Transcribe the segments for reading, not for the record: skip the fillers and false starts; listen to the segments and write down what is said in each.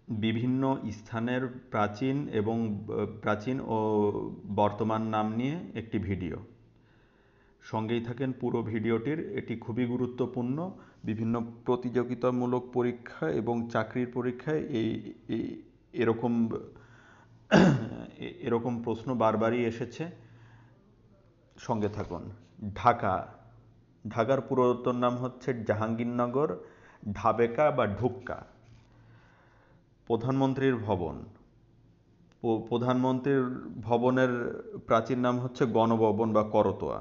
বিভিন্ন স্থানের প্রাচীন ও বর্তমান নাম নিয়ে একটি ভিডিও। সঙ্গেই থাকেন পুরো ভিডিওটির। এটি খুবই গুরুত্বপূর্ণ। বিভিন্ন প্রতিযোগিতামূলক পরীক্ষা এবং চাকরির পরীক্ষায় এরকম এরকম প্রশ্ন বারবারই এসেছে। সঙ্গে থাকুন। ঢাকা। ঢাকার পুরাতন নাম হচ্ছে জাহাঙ্গীরনগর, ঢাবেকা বা ঢুক্কা। প্রধানমন্ত্রীর ভবন। প্রধানমন্ত্রীর ভবনের প্রাচীন নাম হচ্ছে গণভবন বা করতোয়া।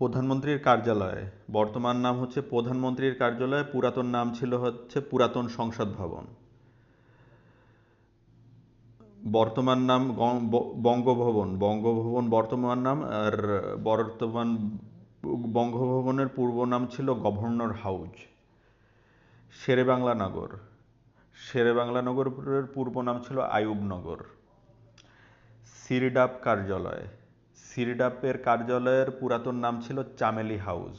প্রধানমন্ত্রীর কার্যালয় বর্তমান নাম হচ্ছে প্রধানমন্ত্রীর কার্যালয়, পুরাতন নাম ছিল হচ্ছে পুরাতন সংসদ ভবন। বর্তমান নাম বঙ্গভবন। বঙ্গভবন বর্তমান নাম, আর বর্তমান বঙ্গভবনের পূর্ব নাম ছিল গভর্নর হাউজ। শেরেবাংলা নগর। শেরেবাংলা নগরের পূর্ব নাম ছিল আইয়ুবনগর। সিরডাপ কার্যালয়। সিরডাপের কার্যালয়ের পুরাতন নাম ছিল চামেলি হাউস।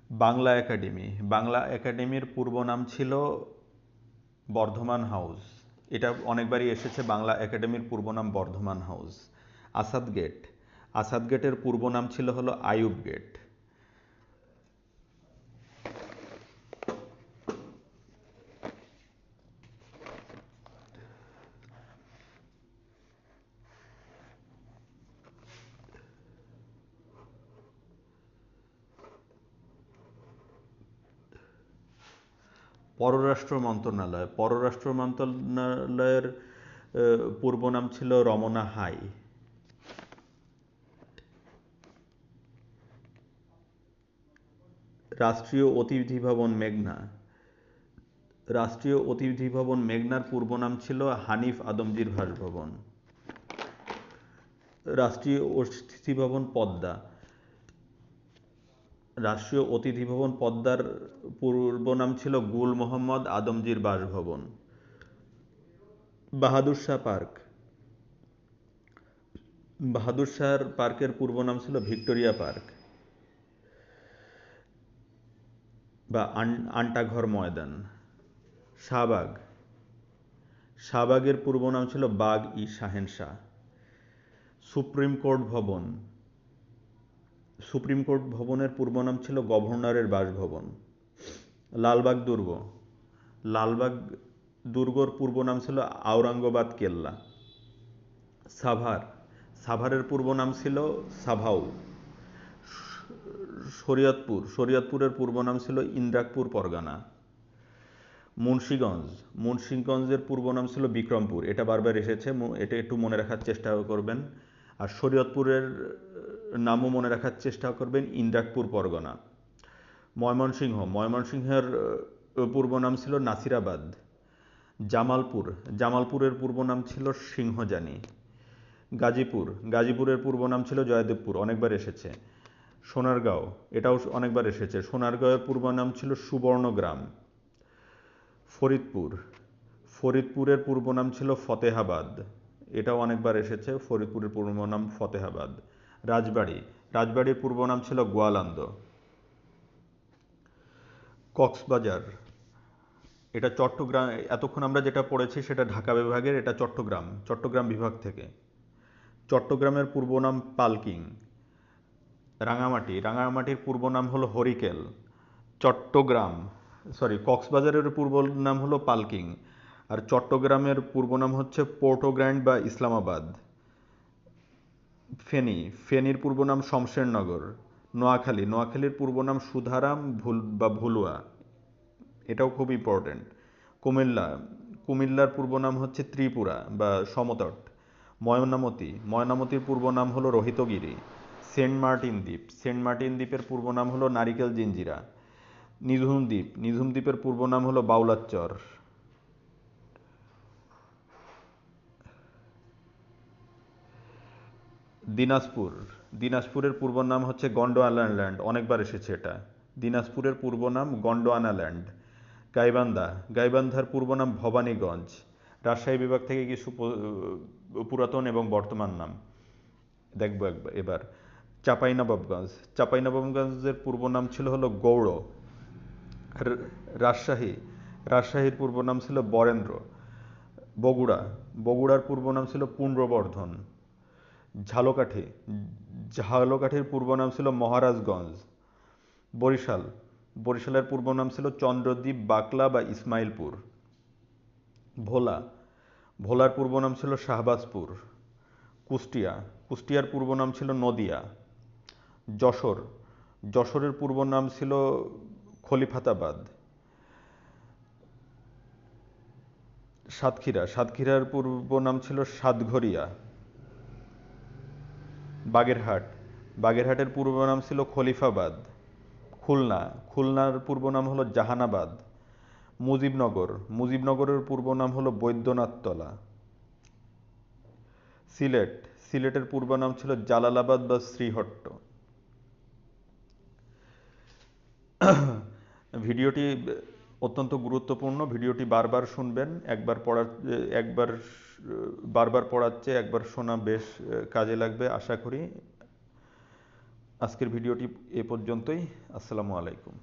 বাংলা একাডেমি। বাংলা একাডেমির পূর্ব নাম ছিল বর্ধমান হাউস। এটা অনেকবারই এসেছে, বাংলা একাডেমির পূর্ব নাম বর্ধমান হাউস। আসাদ গেট। আসাদ গেটের পূর্ব নাম ছিল হলো আইয়ুব গেট। পররাষ্ট্র মন্ত্রণালয়। পররাষ্ট্র মন্ত্রণালয়ের পূর্ব নাম ছিল রমনা হাই। রাষ্ট্রীয় অতিথি ভবন মেঘনা। রাষ্ট্রীয় অতিথি ভবন মেঘনার পূর্ব নাম ছিল হানিফ আদমজীর বাসভবন। রাষ্ট্রীয় অতিথি ভবন পদ্মা। রাষ্ট্রীয় অতিথি ভবন পদ্মার পূর্ব নাম ছিল গুল মোহাম্মদ আদমজীর বাসভবন। বাহাদুর শাহ পার্ক। বাহাদুর শাহ পার্কের পূর্ব নাম ছিল ভিক্টোরিয়া পার্ক বা আন্টাঘর ময়দান। শাহবাগ। শাহবাগের পূর্ব নাম ছিল বাগ ই শাহেনশাহ। সুপ্রিম কোর্ট ভবন। সুপ্রিম কোর্ট ভবনের পূর্ব নাম ছিল গভর্নরের বাসভবন। লালবাগ দুর্গ। লালবাগ দুর্গর পূর্ব নাম ছিল আওরঙ্গাবাদ কেল্লা। সাভার। সাভারের পূর্ব নাম ছিল সাভাউ। শরীয়তপুর। শরীয়তপুরের পূর্ব নাম ছিল ইন্দ্রাকপুর পরগনা। মুন্সীগঞ্জ। মুন্সীগঞ্জের পূর্ব নাম ছিল বিক্রমপুর। এটা বারবার এসেছে, এটা একটু মনে রাখার চেষ্টা করবেন। আর শরীয়তপুরের নামও মনে রাখার চেষ্টা করবেন, ইন্দ্রাকপুর পরগনা। ময়মনসিংহ। ময়মনসিংহের পূর্ব নাম ছিল নাসিরাবাদ। জামালপুর। জামালপুরের পূর্ব নাম ছিল সিংহজানি। গাজীপুর। গাজীপুরের পূর্ব নাম ছিল জয়দেবপুর, অনেকবার এসেছে। সোনারগাঁও। এটাও অনেকবার এসেছে। সোনারগাঁওয়ের পূর্ব নাম ছিল সুবর্ণগ্রাম। ফরিদপুর। ফরিদপুরের পূর্ব নাম ছিল ফতেহাবাদ। এটাও অনেকবার এসেছে, ফরিদপুরের পূর্ব নাম ফতেহাবাদ। রাজবাড়ী। রাজবাড়ির পূর্ব নাম ছিল গোয়ালান্দ। কক্সবাজার। এটা চট্টগ্রাম। এতক্ষণ আমরা যেটা পড়েছি সেটা ঢাকা বিভাগের, এটা চট্টগ্রাম, চট্টগ্রাম বিভাগ থেকে। চট্টগ্রামের পূর্ব নাম পালকিং। রাঙামাটি। রাঙামাটির পূর্ব নাম হলো হরিকেল। চট্টগ্রাম, কক্সবাজারের পূর্ব নাম হলো পালকিং, আর চট্টগ্রামের পূর্ব নাম হচ্ছে পোর্টোগ্র্যান্ড বা ইসলামাবাদ। ফেনী। ফেনীর পূর্ব নাম শমশেরনগর। নোয়াখালী। নোয়াখালীর পূর্ব নাম সুধারাম বা ভুলুয়া। এটাও খুব ইম্পর্টেন্ট। কুমিল্লা। কুমিল্লার পূর্ব নাম হচ্ছে ত্রিপুরা বা সমতট। ময়নামতি। ময়নামতির পূর্ব নাম হলো রোহিতগিরি। সেন্ট মার্টিন দ্বীপ। সেন্ট মার্টিন দ্বীপের পূর্ব নাম হলো নারিকেল জিঞ্জিরা। নিঝুম দ্বীপ। নিঝুম দ্বীপের পূর্ব নাম হলো বাউলাচ্চর। দিনাজপুর। দিনাজপুরের পূর্ব নাম হচ্ছে গন্ডোয়ানা ল্যান্ড, অনেকবার এসেছে এটা। দিনাজপুরের পূর্ব নাম গন্ডোয়ানা ল্যান্ড। গাইবান্ধা। গাইবান্ধার পূর্ব নাম ভবানীগঞ্জ। রাজশাহী বিভাগ থেকে কিছু পুরাতন এবং বর্তমান নাম দেখবো এবার। চাঁপাইনবাবগঞ্জ। চাঁপাইনবাবগঞ্জের পূর্ব নাম ছিল হলো গৌড়। আর রাজশাহী, রাজশাহীর পূর্ব নাম ছিল বরেন্দ্র। বগুড়া, বগুড়ার পূর্ব নাম ছিল পুন্ড্রবর্ধন। ঝালকাঠি, ঝালকাঠির পূর্ব নাম ছিল মহারাজগঞ্জ। বরিশাল, বরিশালের পূর্ব নাম ছিল চন্দ্রদ্বীপ, বাকলা বা ইসমাইলপুর। ভোলা, ভোলার পূর্ব নাম ছিল শাহবাজপুর। কুষ্টিয়া, কুষ্টিয়ার পূর্ব নাম ছিল নদিয়া। যশোর, যশোরের পূর্ব নাম ছিল খলিফাতাবাদ। সাতক্ষীরা, সাতক্ষীরার পূর্ব নাম ছিল সাতঘরিয়া। বাগেরহাট, বাগেরহাটের পূর্ব নাম ছিল খলিফাবাদ। খুলনা, খুলনার পূর্ব নাম হলো জাহানাবাদ। মুজিবনগর, মুজিবনগরের পূর্ব নাম হলো বৈদ্যনাথতলা। সিলেট, সিলেটের পূর্ব নাম ছিল জালালাবাদ বা শ্রীহট্ট। ভিডিওটি অত্যন্ত গুরুত্বপূর্ণ, ভিডিওটি বারবার শুনবেন। একবার বারবার পড়ার চেয়ে একবার শোনা বেশ কাজে লাগবে আশা করি। আজকের ভিডিওটি এ পর্যন্তই। আসসালামু আলাইকুম।